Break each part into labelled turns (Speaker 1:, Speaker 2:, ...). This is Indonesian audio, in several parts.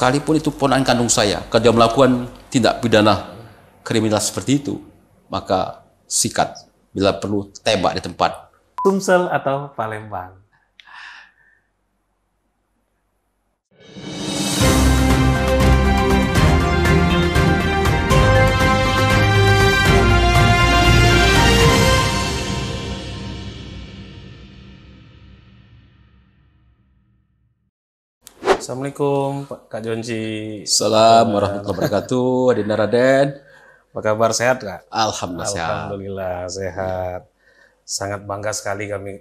Speaker 1: sekalipun itu ponakan kandung saya, kalau dia melakukan tindak pidana kriminal seperti itu, maka sikat, bila perlu tembak di tempat.
Speaker 2: Sumsel atau Palembang? Assalamualaikum Kak Jonci.
Speaker 1: Assalamualaikum warahmatullahi wabarakatuh. Adinda Raden.
Speaker 2: Apa kabar, sehat Kak?
Speaker 1: Alhamdulillah sehat.
Speaker 2: Alhamdulillah sehat. Sangat bangga sekali kami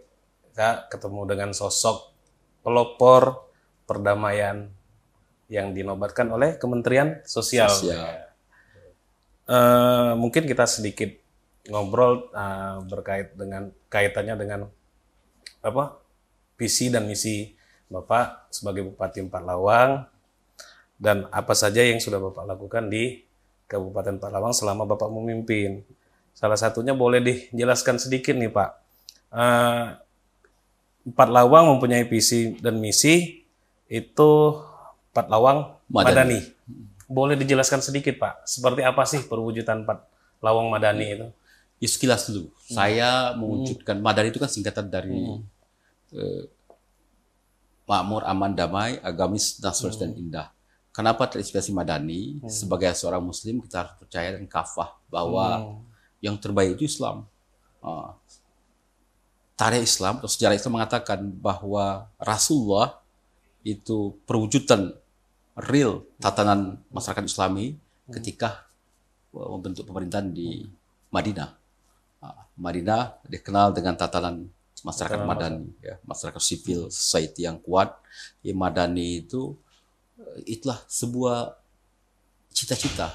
Speaker 2: Kak ketemu dengan sosok pelopor perdamaian yang dinobatkan oleh Kementerian Sosial. Mungkin kita sedikit ngobrol berkait dengan kaitannya dengan apa visi dan misi Bapak sebagai Bupati Empat Lawang dan apa saja yang sudah Bapak lakukan di Kabupaten Empat Lawang selama Bapak memimpin. Salah satunya boleh dijelaskan sedikit nih Pak. Empat Lawang mempunyai visi dan misi itu Empat Lawang Madani. Boleh dijelaskan sedikit Pak, seperti apa sih perwujudan Empat Lawang Madani itu?
Speaker 1: Ya, sekilas dulu. Saya mewujudkan Madani itu kan singkatan dari makmur, aman, damai, agamis, nasionalis dan indah. Kenapa terinspirasi Madani? Sebagai seorang Muslim kita harus percaya dan kafah bahwa yang terbaik itu Islam. Tarikh Islam atau sejarah Islam mengatakan bahwa Rasulullah itu perwujudan real tatanan masyarakat Islami ketika membentuk pemerintahan di Madinah. Madinah dikenal dengan tatanan masyarakat Madani, ya, masyarakat civil society yang kuat. Ya, Madani itu itulah sebuah cita-cita,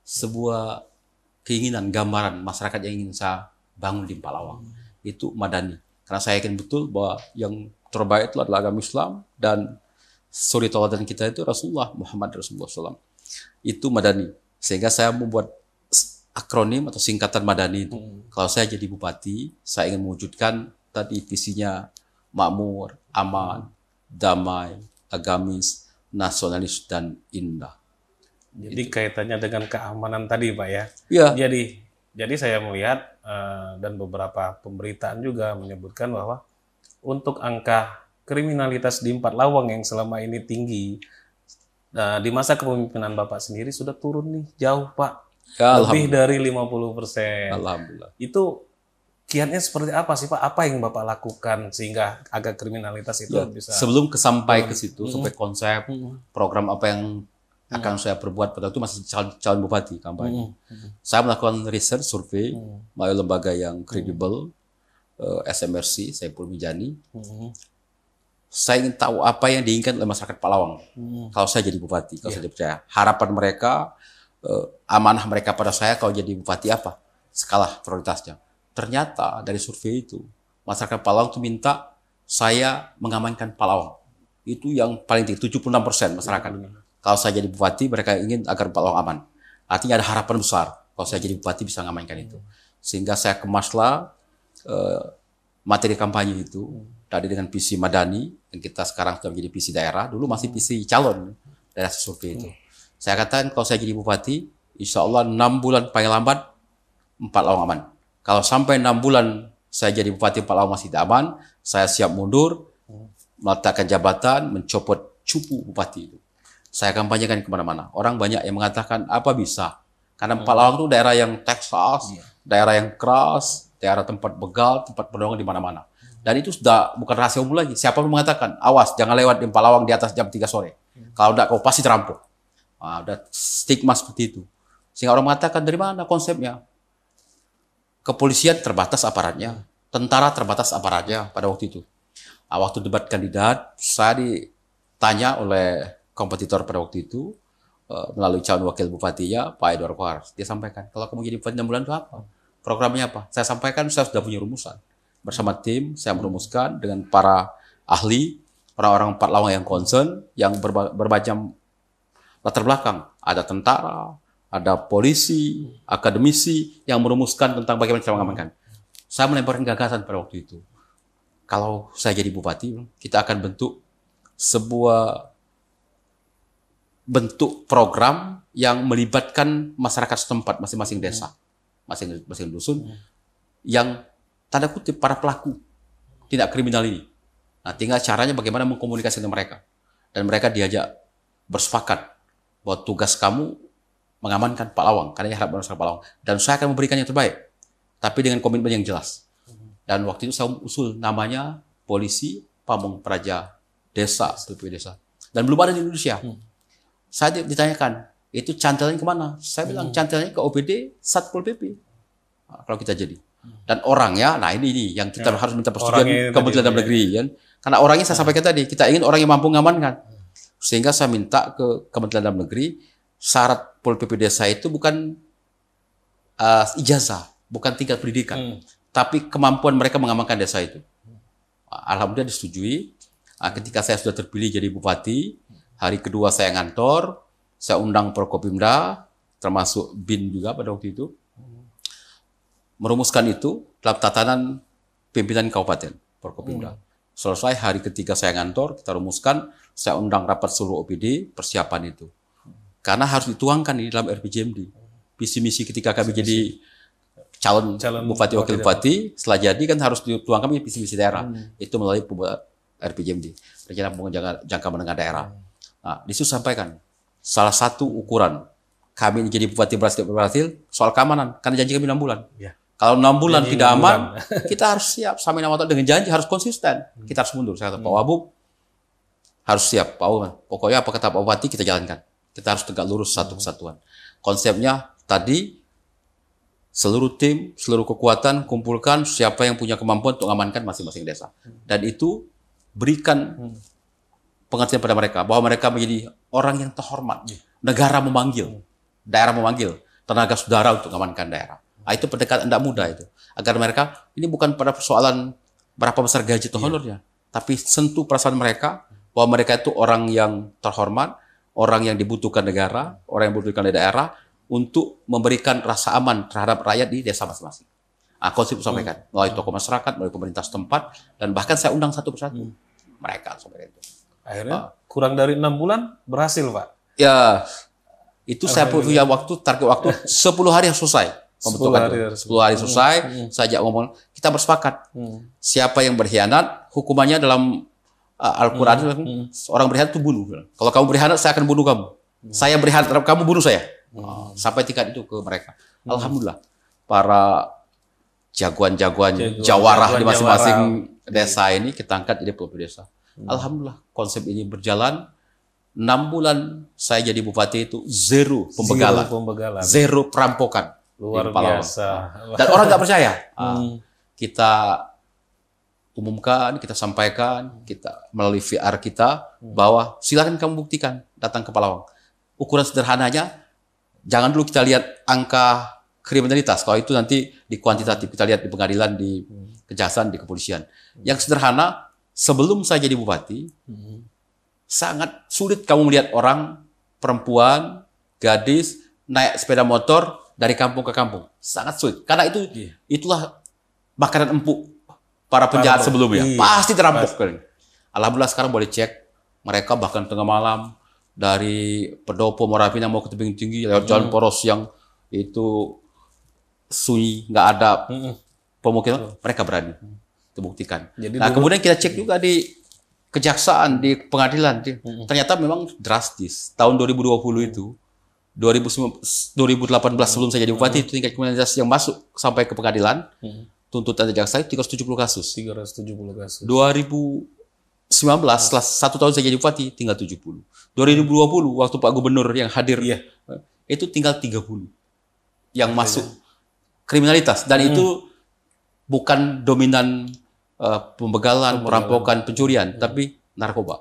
Speaker 1: sebuah keinginan, gambaran masyarakat yang ingin saya bangun di Palawang. Itu Madani. Karena saya yakin betul bahwa yang terbaik itu adalah agama Islam dan suri tauladan kita itu Rasulullah Muhammad Rasulullah SAW. Itu Madani. Sehingga saya membuat akronim atau singkatan Madani itu. Kalau saya jadi bupati, saya ingin mewujudkan tadi visinya makmur, aman, damai, agamis, nasionalis dan indah.
Speaker 2: Jadi kaitannya dengan keamanan tadi Pak ya.
Speaker 1: Ya.
Speaker 2: Jadi saya melihat dan beberapa pemberitaan juga menyebutkan bahwa untuk angka kriminalitas di Empat Lawang yang selama ini tinggi, di masa kepemimpinan Bapak sendiri sudah turun nih jauh Pak.
Speaker 1: Ya,
Speaker 2: lebih dari 50%.
Speaker 1: Alhamdulillah.
Speaker 2: Itu kiatnya seperti apa sih Pak? Apa yang Bapak lakukan sehingga agak kriminalitas itu bisa...
Speaker 1: Sebelum sampai ke situ, sampai konsep, program apa yang akan saya perbuat pada itu masih calon bupati kampanye. Saya melakukan research, survei, melalui lembaga yang kredibel, SMRC, Saiful Mijani. Saya ingin tahu apa yang diinginkan oleh masyarakat Palawang. Kalau saya jadi bupati, kalau saya dipercaya. Harapan mereka, amanah mereka pada saya kalau jadi bupati apa? Skala prioritasnya. Ternyata dari survei itu, masyarakat Palawang itu minta saya mengamankan Palawang. Itu yang paling tinggi, 76% masyarakat. Kalau saya jadi bupati, mereka ingin agar Palawang aman. Artinya ada harapan besar kalau saya jadi bupati bisa mengamankan itu. Sehingga saya kemaslah materi kampanye itu, tadi dengan visi Madani, yang kita sekarang sudah menjadi visi daerah, dulu masih visi calon dari hasil survei itu. Saya katakan kalau saya jadi bupati, insya Allah 6 bulan paling lambat, Empat Lawang aman. Kalau sampai 6 bulan saya jadi bupati Empat Lawang masih tidak aman, saya siap mundur, meletakkan jabatan, mencopot cupu bupati itu. Saya kampanyekan kemana-mana. Orang banyak yang mengatakan, apa bisa? Karena Empat Lawang itu daerah yang Texas, daerah yang keras, daerah tempat begal, tempat penodongan di mana-mana. Dan itu sudah bukan rahasia umum lagi. Siapa pun mengatakan, awas, jangan lewat di Empat Lawang di atas jam 3 sore. Kalau tidak, kau pasti terampok. Ada stigma seperti itu. Sehingga orang mengatakan, dari mana konsepnya? Kepolisian terbatas aparatnya, tentara terbatas aparatnya pada waktu itu. Waktu debat kandidat, saya ditanya oleh kompetitor pada waktu itu, melalui calon wakil bupatinya, Pak Edward Kohar. Dia sampaikan, kalau kamu jadi bupati 6 bulan itu apa? Programnya apa? Saya sampaikan, saya sudah punya rumusan. Bersama tim, saya merumuskan dengan para ahli, orang-orang Empat Lawang yang concern, yang bermacam latar belakang. Ada tentara, ada polisi, akademisi yang merumuskan tentang bagaimana cara mengamankan. Saya melemparkan gagasan pada waktu itu. Kalau saya jadi bupati, kita akan bentuk sebuah bentuk program yang melibatkan masyarakat setempat, masing-masing desa, masing-masing dusun, yang tanda kutip para pelaku tindak kriminal ini. Nah, tinggal caranya bagaimana mengkomunikasikan dengan mereka. Dan mereka diajak bersepakat bahwa tugas kamu mengamankan Pak Lawang, karena harap masyarakat Pak Lawang. Dan saya akan memberikan yang terbaik, tapi dengan komitmen yang jelas. Dan waktu itu saya usul namanya Polisi Pamong Praja Desa, PPP Desa. Dan belum ada di Indonesia. Saya ditanyakan, itu cantelnya kemana? Saya bilang cantelnya ke OPD Satpol PP. Nah, kalau kita jadi. Dan orangnya, nah ini yang kita harus minta persetujuan Kementerian Dalam Negeri. Kan? Karena orangnya saya sampaikan tadi, kita ingin orang yang mampu mengamankan. Sehingga saya minta ke Kementerian Dalam Negeri, syarat Pol PP Desa itu bukan ijazah, bukan tingkat pendidikan, tapi kemampuan mereka mengamankan desa itu. Alhamdulillah disetujui. Ketika saya sudah terpilih jadi bupati, hari kedua saya ngantor, saya undang Prokopimda, termasuk BIN juga pada waktu itu, merumuskan itu dalam tatanan pimpinan kabupaten Prokopimda. Selesai hari ketiga saya ngantor, kita rumuskan, saya undang rapat seluruh OPD, persiapan itu. Karena harus dituangkan di dalam RPJMD. Visi misi ketika kami jadi calon bupati wakil bupati, setelah jadi kan harus dituangkan visi misi daerah. Itu melalui RPJMD, rencana pembangunan jangka menengah daerah. Nah, di situ sampaikan salah satu ukuran kami jadi bupati berhasil soal keamanan, karena janji kami 6 bulan. Ya. Kalau 6 bulan tidak aman, kita harus siap. Sama dengan janji harus konsisten. Kita harus mundur. Saya kata Pak Wabub harus siap. Pak Wabub, pokoknya apa kata Pak Bupati kita jalankan. Kita harus tegak lurus satu kesatuan. Konsepnya tadi seluruh tim, seluruh kekuatan kumpulkan siapa yang punya kemampuan untuk mengamankan masing-masing desa. Dan itu berikan pengertian pada mereka bahwa mereka menjadi orang yang terhormat. Negara memanggil, daerah memanggil tenaga saudara untuk mengamankan daerah. Nah, itu pendekatan tidak mudah itu. Agar mereka, ini bukan pada persoalan berapa besar gaji atau honornya, tapi sentuh perasaan mereka bahwa mereka itu orang yang terhormat, orang yang dibutuhkan negara, orang yang dibutuhkan daerah untuk memberikan rasa aman terhadap rakyat di desa masing-masing. Nah, konsep disampaikan melalui tokoh masyarakat, melalui pemerintah setempat, dan bahkan saya undang satu persatu mereka sampaikan itu.
Speaker 2: Akhirnya kurang dari 6 bulan berhasil, Pak.
Speaker 1: Ya, itu saya punya waktu, target waktu 10 hari harus selesai. 10 hari selesai, saya ajak ngomong, kita bersepakat. Siapa yang berkhianat, hukumannya dalam Al-Quran, orang berkhianat itu bunuh. Kalau kamu berkhianat, saya akan bunuh kamu. Saya berkhianat, kamu bunuh saya. Sampai tingkat itu ke mereka. Alhamdulillah, para jagoan-jagoan jawarah di masing-masing desa ini kita angkat jadi PPP Desa. Alhamdulillah, konsep ini berjalan. 6 bulan saya jadi bupati itu zero pembegalan. Zero perampokan.
Speaker 2: Luar biasa.
Speaker 1: Dan orang nggak percaya. Kita umumkan, kita sampaikan, kita melalui VR kita bahwa silakan kamu buktikan datang ke Palawang. Ukuran sederhananya, jangan dulu kita lihat angka kriminalitas. Kalau itu nanti di kuantitatif kita lihat di pengadilan, di kejaksaan, di kepolisian. Yang sederhana, sebelum saya jadi bupati, sangat sulit kamu melihat orang, perempuan, gadis naik sepeda motor dari kampung ke kampung, sangat sulit. Karena itulah makanan empuk para penjahat sebelumnya. Pasti terampok. Alhamdulillah sekarang boleh cek, mereka bahkan tengah malam dari Pendopo Morapina mau ke tebing tinggi lewat jalan poros yang itu sunyi, nggak ada pemukiman, mereka berani terbuktikan. Nah, kemudian kita cek juga di kejaksaan, di pengadilan, ternyata memang drastis. Tahun 2020 itu 2018 sebelum saya jadi bupati, itu tingkat kriminalitas yang masuk sampai ke pengadilan, tuntutan jaksa itu 370 kasus. 2019 setelah 1 tahun saya jadi bupati tinggal 70. 2020 waktu Pak Gubernur yang hadir itu tinggal 30 yang masuk kriminalitas, dan itu bukan dominan pembegalan, perampokan, pencurian, tapi narkoba.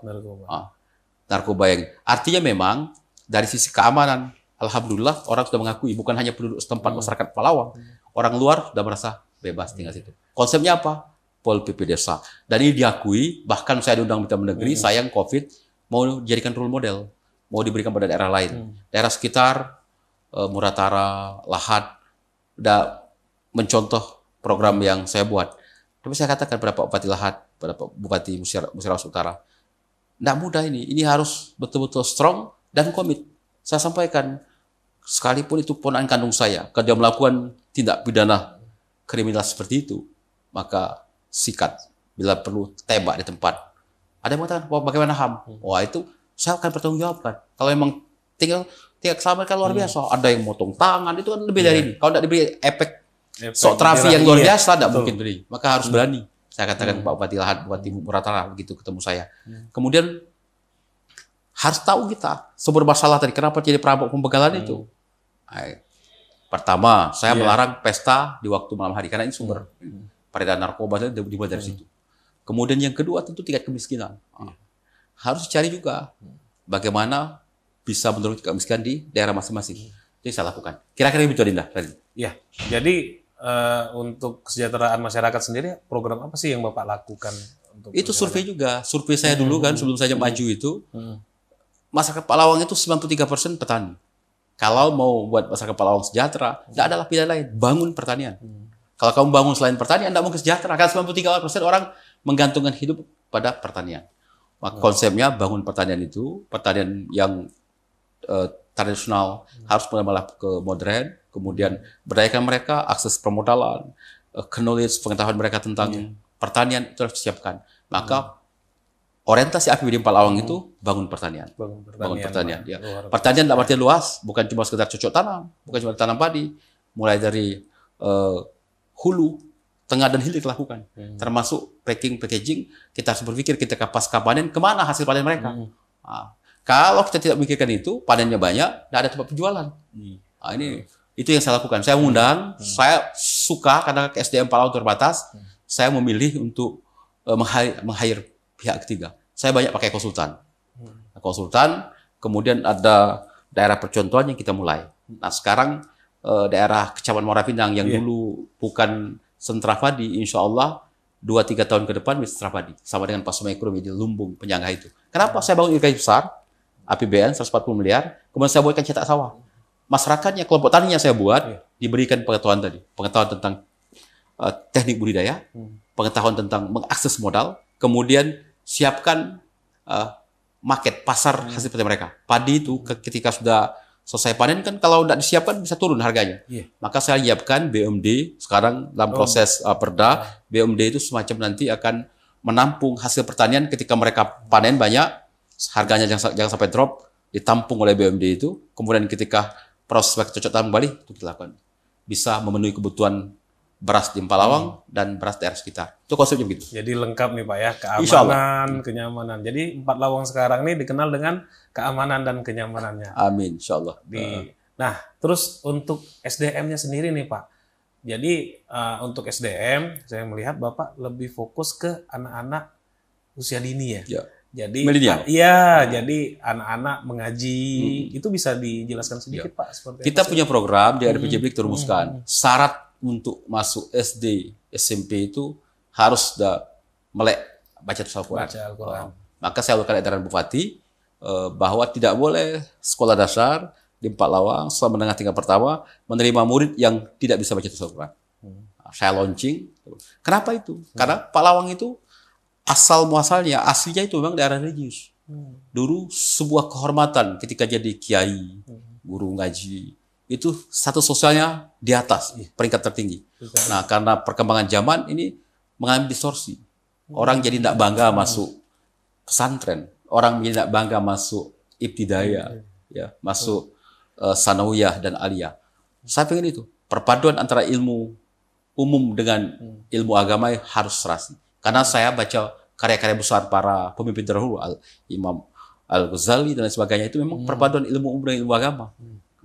Speaker 1: Narkoba yang artinya memang dari sisi keamanan, alhamdulillah orang sudah mengakui, bukan hanya penduduk setempat masyarakat Palawang, orang luar sudah merasa bebas tinggal situ. Konsepnya apa? Pol PP Desa. Dan ini diakui, bahkan saya diundang minta negeri, sayang COVID, mau dijadikan role model, mau diberikan pada daerah lain. Daerah sekitar, Muratara, Lahat, udah mencontoh program yang saya buat. Tapi saya katakan pada Pak Bupati Lahat, pada Pak Bupati Musirawas Utara, tidak mudah ini harus betul-betul strong, dan komit. Saya sampaikan, sekalipun itu ponakan kandung saya, kalau dia melakukan tindak pidana kriminal seperti itu, maka sikat. Bila perlu tembak di tempat. Ada yang mengatakan, bagaimana HAM? Wah itu saya akan bertanggungjawabkan. Kalau memang tinggal keselamatan kan luar biasa. Ada yang motong tangan, itu kan lebih dari ini. Kalau tidak diberi efek sok trafi yang luar biasa, tidak mungkin beri. Maka harus berani. Saya katakan Pak Bupati Lahat, Bupati Muratara, begitu ketemu saya. Kemudian harus tahu kita sumber masalah tadi, kenapa jadi perampok pembegalan itu. Pertama, saya melarang pesta di waktu malam hari, karena ini sumber peredaran narkoba dimulai dari situ. Kemudian yang kedua tentu tingkat kemiskinan. Harus cari juga bagaimana bisa menurunkan kemiskinan di daerah masing-masing. Itu yang saya lakukan. Kira-kira begitu, Dinda.
Speaker 2: Ya, jadi untuk kesejahteraan masyarakat sendiri, program apa sih yang Bapak lakukan? Untuk
Speaker 1: itu survei juga. Survei saya dulu kan, sebelum saya maju itu, masyarakat Palawang itu 93% petani. Kalau mau buat masyarakat Palawang sejahtera, tidak adalah pilihan lain, bangun pertanian. Kalau kamu bangun selain pertanian, tidak mungkin sejahtera. Karena 93% orang menggantungkan hidup pada pertanian. Maka konsepnya bangun pertanian itu, pertanian yang tradisional harus malah ke modern, kemudian berdayakan mereka, akses permodalan, knowledge, pengetahuan mereka tentang pertanian itu harus disiapkan. Maka orientasi APBD Palawang itu bangun pertanian. Bangun pertanian. Ya. Pertanian dalam artian luas, bukan cuma sekedar cocok tanam, bukan cuma tanam padi, mulai dari hulu, tengah dan hilir lakukan. Termasuk packaging, kita harus berpikir ketika pasca panen, kemana hasil panen mereka. Nah, kalau kita tidak memikirkan itu, panennya banyak, tidak ada tempat penjualan. Nah, itu yang saya lakukan. Saya mengundang, saya suka karena SDM Palawang terbatas, saya memilih untuk meng-hire pihak ketiga. Saya banyak pakai konsultan. Konsultan, kemudian ada daerah percontohan yang kita mulai. Nah, sekarang daerah Kecamatan Muara Pinang yang dulu bukan sentra padi, insya Allah 2-3 tahun ke depan bisa sentra padi. Sama dengan Pak Sumekro di Lumbung, penyangga itu. Kenapa saya bangun irigasi besar, APBN 140 miliar, kemudian saya buatkan cetak sawah. Masyarakatnya, kelompok taninya saya buat, diberikan pengetahuan tadi. Pengetahuan tentang teknik budidaya, pengetahuan tentang mengakses modal, kemudian siapkan market, pasar hasil panen mereka. Padi itu ketika sudah selesai panen kan kalau tidak disiapkan bisa turun harganya. Maka saya siapkan BUMD sekarang dalam proses perda. BUMD itu semacam nanti akan menampung hasil pertanian ketika mereka panen banyak, harganya jangan sampai drop, ditampung oleh BUMD itu. Kemudian ketika proses cocok tanam kembali itu dilakukan. Bisa memenuhi kebutuhan beras di Palawang dan beras daerah sekitar. Itu konsepnya begitu.
Speaker 2: Jadi lengkap nih Pak ya, keamanan, kenyamanan. Jadi Empat Lawang sekarang ini dikenal dengan keamanan dan kenyamanannya.
Speaker 1: Amin, insya Allah.
Speaker 2: Nah, terus untuk SDM-nya sendiri nih Pak. Jadi untuk SDM, saya melihat Bapak lebih fokus ke anak-anak usia dini ya. Jadi
Speaker 1: milenial.
Speaker 2: Jadi anak-anak mengaji. Itu bisa dijelaskan sedikit Pak seperti
Speaker 1: kita punya program di RPJB terumuskan. Syarat untuk masuk SD, SMP itu harus sudah melek baca Al-Quran. Maka saya lakukan edaran Bupati bahwa tidak boleh sekolah dasar di Empat Lawang selama menengah tingkat pertama menerima murid yang tidak bisa baca Al-Quran. Saya launching. Kenapa itu? Karena Empat Lawang itu asal muasalnya, aslinya itu memang daerah religius. Dulu sebuah kehormatan ketika jadi kiai, guru ngaji. Itu status sosialnya di atas, peringkat tertinggi. Nah, karena perkembangan zaman ini mengambil distorsi. Orang jadi tidak bangga masuk pesantren. Orang jadi tidak bangga masuk ibtidaya, masuk sanawiyah dan aliyah. Saya pengen itu. Perpaduan antara ilmu umum dengan ilmu agama harus serasi. Karena saya baca karya-karya besar para pemimpin terdahulu, Imam Al-Ghazali dan lain sebagainya, itu memang perpaduan ilmu umum dan ilmu agama.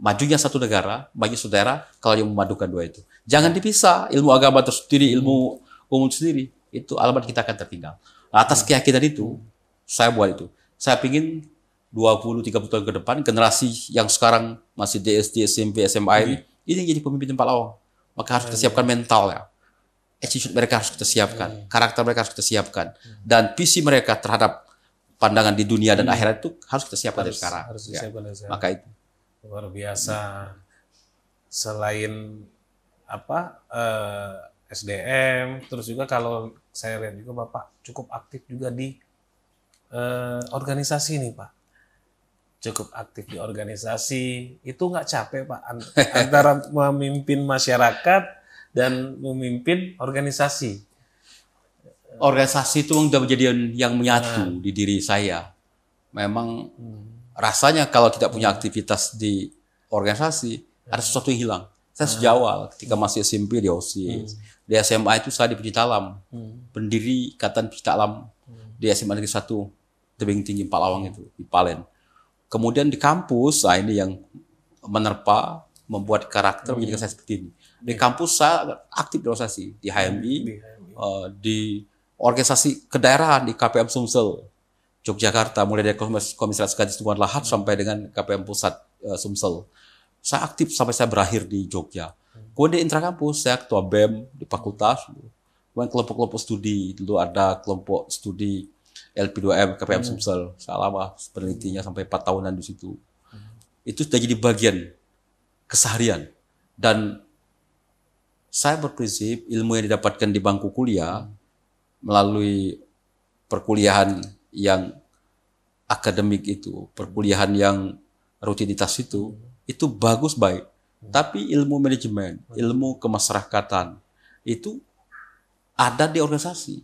Speaker 1: Majunya satu negara, maju saudara, kalau yang memadukan dua itu. Jangan dipisah, ilmu agama tersendiri, ilmu umum sendiri. Itu alamat kita akan tertinggal. Atas keyakinan itu, saya buat itu. Saya ingin 20-30 tahun ke depan, generasi yang sekarang masih DSD, SMP, SMA ini jadi pemimpin Empat Lawang. Maka harus kita siapkan mental ya. Attitude mereka harus kita siapkan. Karakter mereka harus kita siapkan. Dan visi mereka terhadap pandangan di dunia dan akhirat itu harus kita siapkan dari sekarang.
Speaker 2: Harus disiapkan dari sekarang.
Speaker 1: Maka itu.
Speaker 2: Luar biasa. Selain SDM, terus juga kalau saya lihat juga Bapak cukup aktif juga di organisasi nih Pak. cukup aktif di organisasi. Itu nggak capek Pak antara memimpin masyarakat dan memimpin organisasi?
Speaker 1: Organisasi itu udah menjadi yang menyatu di diri saya. Memang rasanya kalau tidak punya aktivitas di organisasi, ada sesuatu yang hilang. Saya sejak awal ketika masih SMP di OSIS. Di SMA itu saya di Pecinta Alam. Pendiri Ikatan Pecinta Alam di SMA Negeri 1 Tebing Tinggi Palawang itu, di Palen. Kemudian di kampus, nah ini yang menerpa, membuat karakter menjadikan saya seperti ini. Di kampus saya aktif di organisasi, di HMI, di organisasi kedaerahan di KPM Sumsel, Yogyakarta, mulai dari Komisariat Kadis Tumbuhan Lahan sampai dengan KPM Pusat Sumsel. Saya aktif sampai saya berakhir di Jogja. Kemudian di intrakampus, saya ketua BEM di fakultas. Kemudian kelompok-kelompok studi, dulu ada kelompok studi LP2M KPM Sumsel. Saya lama penelitinya sampai 4 tahunan di situ. Itu sudah jadi bagian keseharian. Dan saya berprinsip ilmu yang didapatkan di bangku kuliah melalui perkuliahan yang akademik itu, perkuliahan yang rutinitas itu bagus baik. Tapi ilmu manajemen, ilmu kemasyarakatan itu ada di organisasi.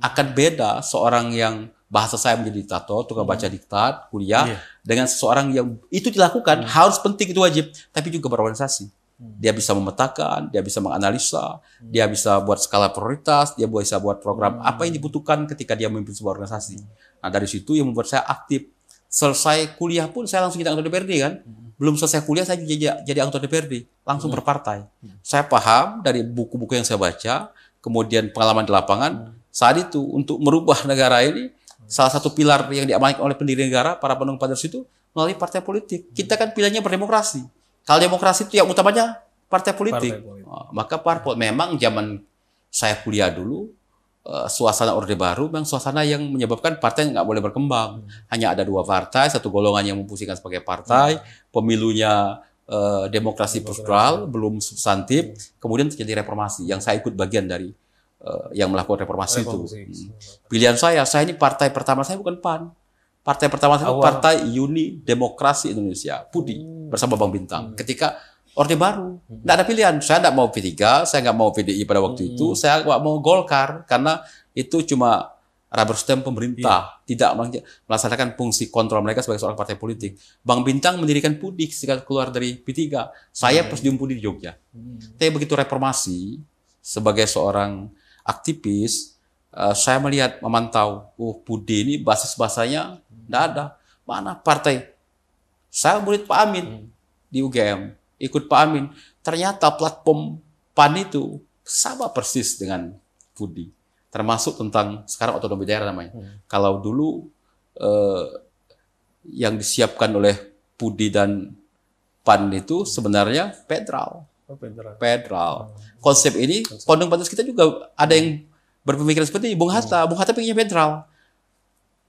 Speaker 1: Akan beda seorang yang bahasa saya menjadi diktator, tukang baca diktat, kuliah, dengan seseorang yang itu dilakukan, harus penting, itu wajib, tapi juga berorganisasi. Dia bisa memetakan, dia bisa menganalisa, dia bisa buat skala prioritas, dia bisa buat program apa yang dibutuhkan ketika dia memimpin sebuah organisasi. Nah dari situ yang membuat saya aktif. Selesai kuliah pun saya langsung jadi anggota DPRD kan. Belum selesai kuliah saya jadi anggota DPRD, langsung berpartai. Saya paham dari buku-buku yang saya baca, kemudian pengalaman di lapangan, saat itu untuk merubah negara ini, salah satu pilar yang diamankan oleh pendiri negara, para pendukung pancasila itu melalui partai politik. Kita kan pilihannya berdemokrasi. Kalau demokrasi itu yang utamanya partai politik. Maka parpol memang zaman saya kuliah dulu, suasana Orde Baru memang suasana yang menyebabkan partai nggak boleh berkembang. Hanya ada 2 partai, satu golongan yang memfungsikan sebagai partai, pemilunya demokrasi prosedural, belum substantif, kemudian terjadi reformasi, yang saya ikut bagian dari yang melakukan reformasi itu. Pilihan saya ini partai pertama saya bukan PAN. Partai pertama saya Partai Uni Demokrasi Indonesia, PUDI, bersama Bang Bintang. Ketika Orde Baru, nggak ada pilihan. Saya nggak mau P3, saya nggak mau PDI pada waktu itu, saya nggak mau Golkar, karena itu cuma rubber stamp pemerintah, tidak melaksanakan fungsi kontrol mereka sebagai seorang partai politik. Bang Bintang mendirikan PUDI ketika keluar dari P3. Saya presidium PUDI di Jogja. Tapi begitu reformasi, sebagai seorang aktivis, saya melihat, memantau, PUDI ini basis bahasanya nggak ada. Mana partai? Saya murid Pak Amin di UGM, ikut Pak Amin. Ternyata platform PAN itu sama persis dengan PUDI. Termasuk tentang sekarang otonomi daerah namanya. Kalau dulu yang disiapkan oleh PUDI dan PAN itu sebenarnya federal. Federal. Konsep ini, pendukung pancasila kita juga ada yang berpemikiran seperti ini. Bung Hatta pengennya federal.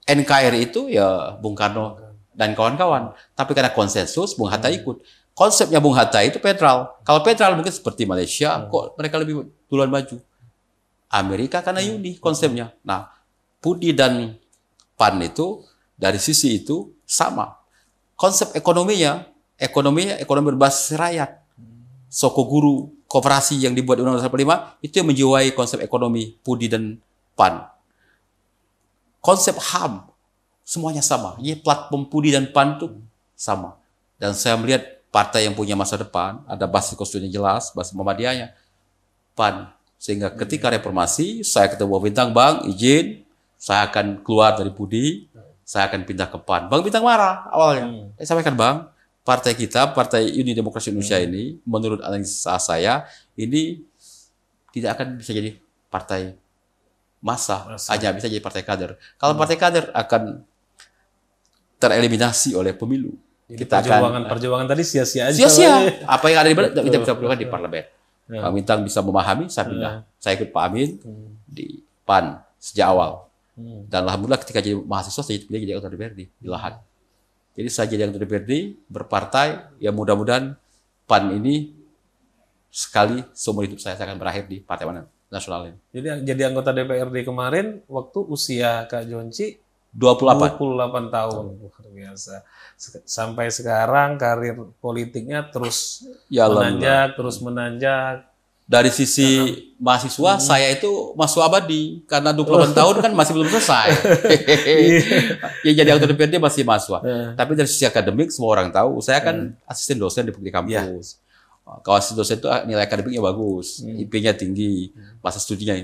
Speaker 1: NKRI itu ya Bung Karno dan kawan-kawan. Tapi karena konsensus, Bung Hatta ikut. Konsepnya Bung Hatta itu federal. Kalau federal mungkin seperti Malaysia, kok mereka lebih duluan maju. Amerika karena uni konsepnya. Nah, PUDI dan PAN itu dari sisi itu sama. Konsep ekonomi berbasis rakyat. Sokoguru, koperasi yang dibuat di Undang-Undang 45 itu yang menjiwai konsep ekonomi PUDI dan PAN. Konsep HAM semuanya sama. Ini platform PUDI dan PAN itu sama. Dan saya melihat partai yang punya masa depan, ada basis konstitusi yang jelas, basis Muhammadiyahnya, PAN. Sehingga ketika reformasi, saya ketemu Bang Bintang, Bang, izin, saya akan keluar dari PUDI, saya akan pindah ke PAN. Bang Bintang marah awalnya. Saya sampaikan, Bang, partai kita, Partai Uni Demokrasi Indonesia ini, menurut analisa saya, ini tidak akan bisa jadi partai massa, hanya bisa jadi partai kader. Kalau partai kader akan tereliminasi oleh pemilu.
Speaker 2: Jadi kita perjuangan tadi sia-sia aja.
Speaker 1: Sia-sia. Apa yang ada di mana kita bisa perjuangkan di parlemen. Pak Bintang bisa memahami, saya pindah. Saya ikut Pak Amin di PAN sejak awal. Dan alhamdulillah ketika jadi mahasiswa saya pilih jadi anggota DPRD di Lahan. Jadi saya jadi anggota DPRD, berpartai, ya mudah-mudahan PAN ini sekali seumur hidup saya akan berakhir di Partai Nasional ini.
Speaker 2: Jadi anggota DPRD kemarin waktu usia Kak Jonci
Speaker 1: 28.
Speaker 2: 28 tahun, luar biasa. Sampai sekarang karir politiknya terus
Speaker 1: Ya,
Speaker 2: menanjak, terus menanjak.
Speaker 1: Dari sisi mahasiswa, saya itu mahasiswa abadi. Karena 28 tahun kan masih belum selesai. Ya, jadi anggota DPRD masih mahasiswa. Tapi dari sisi akademik, semua orang tahu, saya kan asisten dosen di kampus. Kalau asisten dosen itu nilai akademiknya bagus, IP-nya tinggi, masa studinya.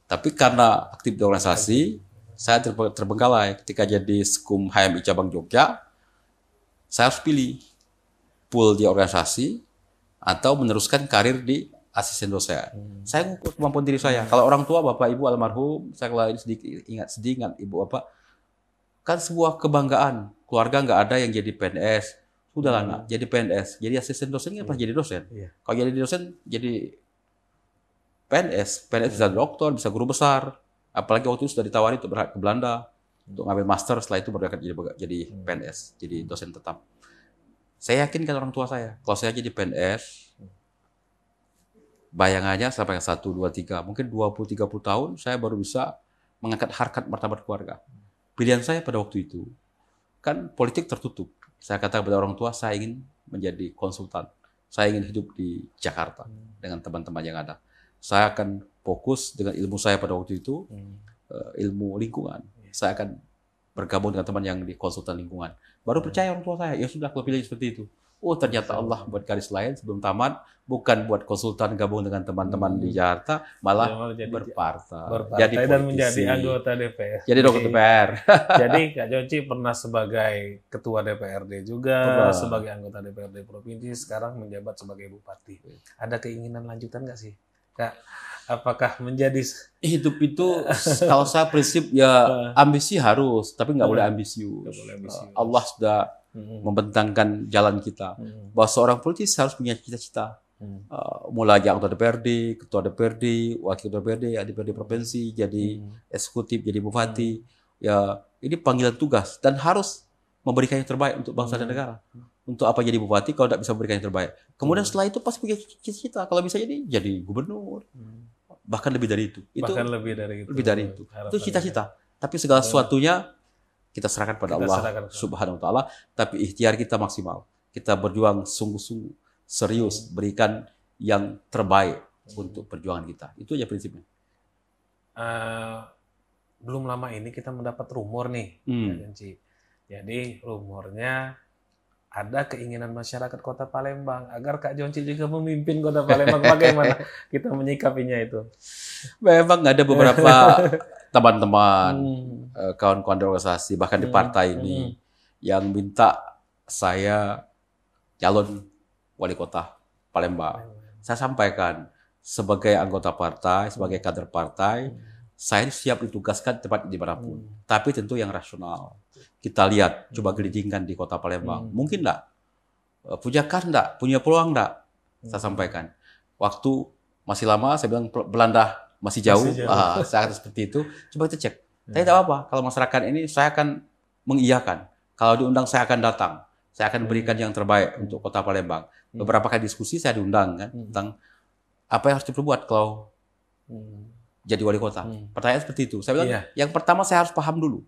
Speaker 1: Tapi karena aktif di organisasi, saya terbengkalai. Ketika jadi Skum HMI Cabang Jogja, saya harus pilih pool di organisasi atau meneruskan karir di asisten dosen. Saya ngukur kemampuan diri saya. Kalau orang tua, bapak ibu almarhum, saya kalau ingat ibu bapak, kan sebuah kebanggaan. Keluarga nggak ada yang jadi PNS. Sudahlah nak, jadi PNS. Jadi asisten dosen kan pas jadi dosen. Kalau jadi dosen, jadi PNS. PNS bisa dokter, bisa guru besar. Apalagi waktu itu sudah ditawari untuk berangkat ke Belanda untuk ngambil master. Setelah itu berangkat jadi PNS, jadi dosen tetap. Saya yakin kan orang tua saya, kalau saya jadi PNS, bayangannya sampai 1, 2, 3, mungkin 20-30 tahun saya baru bisa mengangkat harkat martabat keluarga. Pilihan saya pada waktu itu, kan politik tertutup. Saya katakan kepada orang tua, saya ingin menjadi konsultan. Saya ingin hidup di Jakarta dengan teman-teman yang ada. Saya akan fokus dengan ilmu saya pada waktu itu, ilmu lingkungan. Saya akan bergabung dengan teman yang di konsultan lingkungan. Baru percaya orang tua saya, ya sudah kalau pilih seperti itu. Oh ternyata Allah buat garis lain sebelum tamat, bukan buat konsultan gabung dengan teman-teman di Jakarta, malah berpartai. Jadi
Speaker 2: dan menjadi anggota DPR.
Speaker 1: Jadi anggota DPR.
Speaker 2: Jadi Kak Jonci pernah sebagai ketua DPRD juga, sebagai anggota DPRD provinsi, sekarang menjabat sebagai bupati. Ada keinginan lanjutan nggak sih, Kak? Apakah menjadi
Speaker 1: hidup itu kalau saya prinsip ya ambisi harus, tapi nggak boleh ambisius. Allah sudah membentangkan jalan kita bahwa seorang politisi harus punya cita-cita. Mulai jadi anggota DPRD, ketua DPRD, wakil ketua DPRD, DPRD provinsi, jadi eksekutif, jadi bupati. Ya ini panggilan tugas dan harus memberikan yang terbaik untuk bangsa dan negara. Untuk apa jadi bupati kalau tidak bisa memberikan yang terbaik? Kemudian setelah itu pasti punya cita-cita. Kalau bisa jadi gubernur, bahkan lebih dari itu.
Speaker 2: Bahkan lebih dari itu.
Speaker 1: Lebih dari itu. Itu cita-cita. Tapi segala sesuatunya kita serahkan pada Allah Subhanahu wa taala, tapi ikhtiar kita maksimal. Kita berjuang sungguh-sungguh, serius, berikan yang terbaik untuk perjuangan kita. Itu aja prinsipnya.
Speaker 2: Belum lama ini kita mendapat rumor nih, jadi rumornya ada keinginan masyarakat Kota Palembang agar Kak Jonci juga memimpin Kota Palembang. Bagaimana kita menyikapinya itu?
Speaker 1: Memang ada beberapa teman-teman, kawan-kawan di organisasi, bahkan di partai ini, yang minta saya calon wali kota Palembang. Saya sampaikan, sebagai anggota partai, sebagai kader partai, saya siap ditugaskan tempat dimanapun. Tapi tentu yang rasional. Kita lihat, coba gelindingkan di kota Palembang. Mungkin enggak? Punya kan enggak? Punya peluang enggak? Saya sampaikan. Waktu masih lama, saya bilang Belanda masih jauh. Saya kata seperti itu. Coba kita cek. Tapi tidak apa-apa. Kalau masyarakat ini, saya akan mengiyakan. Kalau diundang, saya akan datang. Saya akan berikan yang terbaik untuk kota Palembang. Beberapa kali diskusi saya diundang kan tentang apa yang harus diperbuat kalau jadi wali kota. Pertanyaan seperti itu. Saya bilang, yang pertama saya harus paham dulu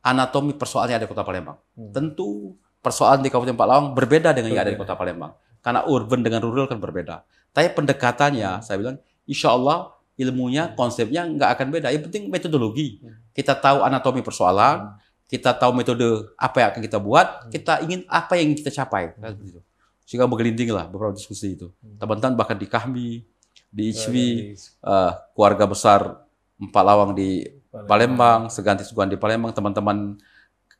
Speaker 1: anatomi persoalannya ada di kota Palembang. Tentu persoalan di Kabupaten Palembang berbeda dengan yang ada di kota Palembang. Karena urban dengan rural kan berbeda. Tapi pendekatannya, saya bilang, insya Allah ilmunya, konsepnya nggak akan beda. Yang penting metodologi. Kita tahu anatomi persoalan, kita tahu metode apa yang akan kita buat, kita ingin apa yang ingin kita capai. Sehingga bergelinding lah beberapa diskusi itu. Teman-teman bahkan di Kahmi, di ICWI, keluarga besar Empat Lawang di Palembang, Seganti Suguhan di Palembang, teman-teman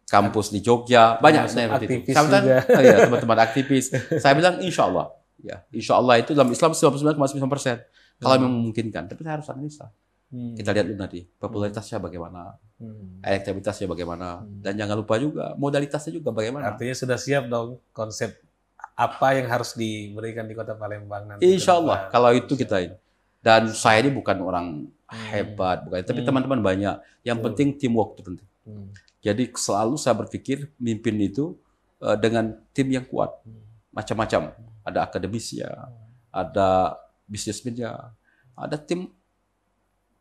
Speaker 1: kampus di Jogja, banyak
Speaker 2: aktivis
Speaker 1: juga.
Speaker 2: Ya,
Speaker 1: teman-teman aktivis. Saya bilang insya Allah, ya, insya Allah itu dalam Islam 99,9%. Kalau memang memungkinkan, tapi saya harus analisa. Kita lihat dulu nanti popularitasnya bagaimana, elektabilitasnya bagaimana, dan jangan lupa juga modalitasnya juga bagaimana.
Speaker 2: Artinya sudah siap dong konsep apa yang harus diberikan di Kota Palembang nanti.
Speaker 1: Insya Allah, kalau itu kita ini. Dan saya ini bukan orang hebat, bukan. Tapi teman-teman banyak. Yang penting teamwork itu penting. Jadi selalu saya berpikir mimpin itu dengan tim yang kuat, macam-macam. Ada akademisnya, ada bisnismennya, ada tim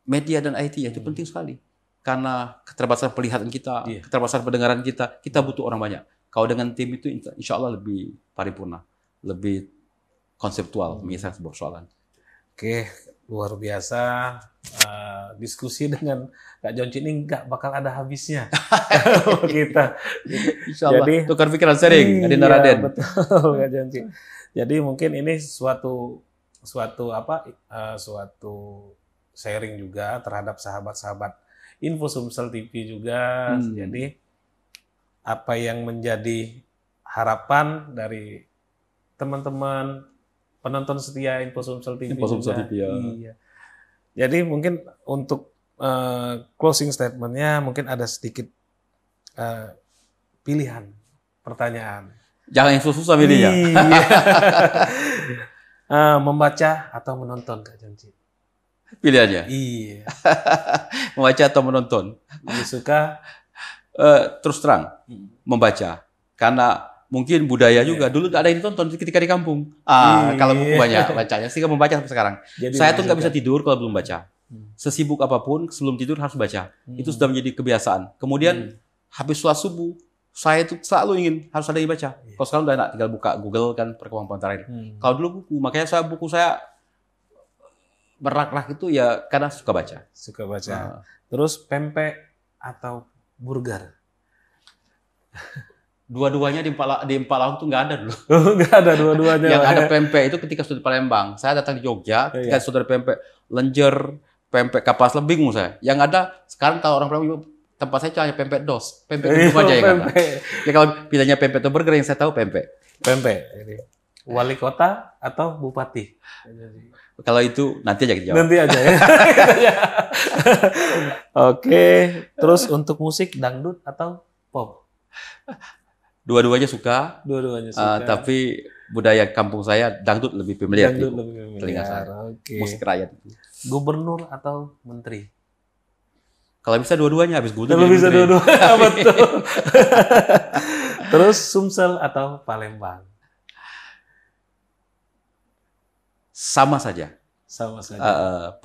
Speaker 1: media dan IT itu penting sekali. karena keterbatasan penglihatan kita, keterbatasan pendengaran kita butuh orang banyak. Kalau dengan tim itu insya Allah lebih paripurna, lebih konseptual menyelesaikan sebuah persoalan.
Speaker 2: Oke, luar biasa. Diskusi dengan Kak Jonci ini nggak bakal ada habisnya. Kita.
Speaker 1: Insya Allah. Jadi, tukar pikiran sharing, Adinda Raden.
Speaker 2: Betul, Kak Jonci. Jadi mungkin ini suatu sharing juga terhadap sahabat-sahabat Info Sumsel TV juga. Jadi apa yang menjadi harapan dari teman-teman penonton setia Info Sumsel TV juga.
Speaker 1: Ya.
Speaker 2: Iya. Jadi mungkin untuk closing statement-nya mungkin ada sedikit pilihan pertanyaan.
Speaker 1: Jangan yang susah pilihnya.
Speaker 2: Membaca atau menonton, Kak Jonci?
Speaker 1: Pilihannya?
Speaker 2: Iya.
Speaker 1: Membaca atau menonton?
Speaker 2: Lebih suka?
Speaker 1: Terus terang, membaca. Karena mungkin budaya juga. Dulu ada yang tonton ketika di kampung. Kalau buku banyak bacanya. Sehingga membaca sampai sekarang. Jadi saya tuh nggak bisa tidur kalau belum baca. Sesibuk apapun, sebelum tidur harus baca. Itu sudah menjadi kebiasaan. Kemudian, habis sholat subuh, saya itu selalu ingin harus ada yang baca. Kalau sekarang udah enak, tinggal buka Google kan perkembangan terakhir. Kalau dulu buku, makanya buku saya berak-rak itu ya karena suka baca.
Speaker 2: Suka baca. Terus pempek atau burger?
Speaker 1: Dua-duanya di Empalawang tuh nggak ada dulu.
Speaker 2: Nggak ada dua-duanya.
Speaker 1: Yang ada pempek itu ketika sudah di Palembang. Saya datang di Jogja, ketika sudah ada pempek lenjer, pempek kapas lebih bingung saya. Yang ada sekarang kalau orang Palembang tempat saya hanya pempek dos, pempek itu aja yang ada. Ya kalau pilihannya pempek atau burger yang saya tahu pempek.
Speaker 2: Pempek. Wali kota atau bupati?
Speaker 1: Kalau itu nanti aja kita jawab.
Speaker 2: Nanti aja ya. Oke. Terus untuk musik dangdut atau pop?
Speaker 1: Dua-duanya suka.
Speaker 2: Dua-duanya suka.
Speaker 1: Tapi budaya kampung saya dangdut lebih familiar.
Speaker 2: Dangdut lebih familiar.
Speaker 1: Telinga saya.
Speaker 2: Okay.
Speaker 1: Musik rakyat.
Speaker 2: Gubernur atau menteri?
Speaker 1: Kalau bisa dua-duanya, habis gubernur.
Speaker 2: Kalau bisa dua-duanya, betul. Terus Sumsel atau Palembang?
Speaker 1: Sama saja.
Speaker 2: Sama saja.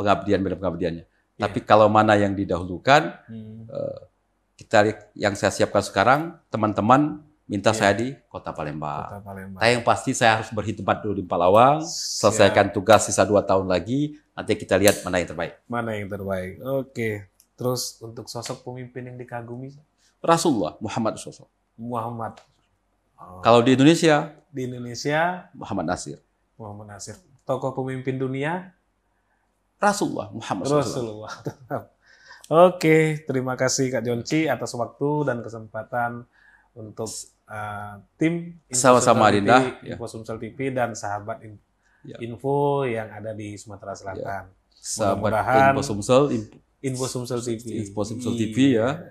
Speaker 1: Pengabdian beda pengabdiannya. Tapi kalau mana yang didahulukan, kita yang saya siapkan sekarang, teman-teman minta saya di Kota Palembang. Tapi yang pasti saya harus berkhidmat dulu di Empalawang, selesaikan tugas sisa 2 tahun lagi, nanti kita lihat mana yang terbaik.
Speaker 2: Mana yang terbaik. Oke. Terus untuk sosok pemimpin yang dikagumi?
Speaker 1: Rasulullah Muhammad sosok.
Speaker 2: Muhammad.
Speaker 1: Kalau di Indonesia?
Speaker 2: Di Indonesia?
Speaker 1: Muhammad Nasir.
Speaker 2: Muhammad Nasir. Tokoh pemimpin dunia?
Speaker 1: Rasulullah Muhammad
Speaker 2: Rasulullah. Oke, terima kasih Kak Jonci atas waktu dan kesempatan untuk tim
Speaker 1: sama-sama Adinda,
Speaker 2: Info Sumsel TV dan sahabat info yang ada di Sumatera Selatan.
Speaker 1: Sahabat Info Sumsel TV ya.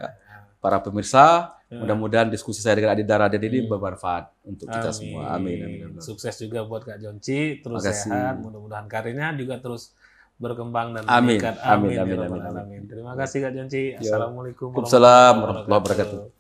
Speaker 1: Para pemirsa, mudah-mudahan diskusi saya dengan Adinda Raden ini bermanfaat untuk kita semua. Amin.
Speaker 2: Sukses juga buat Kak Jonci, terus sehat, mudah-mudahan karirnya juga terus berkembang dan
Speaker 1: meningkat.
Speaker 2: Amin. Terima kasih Kak Jonci. Assalamualaikum
Speaker 1: warahmatullahi wabarakatuh.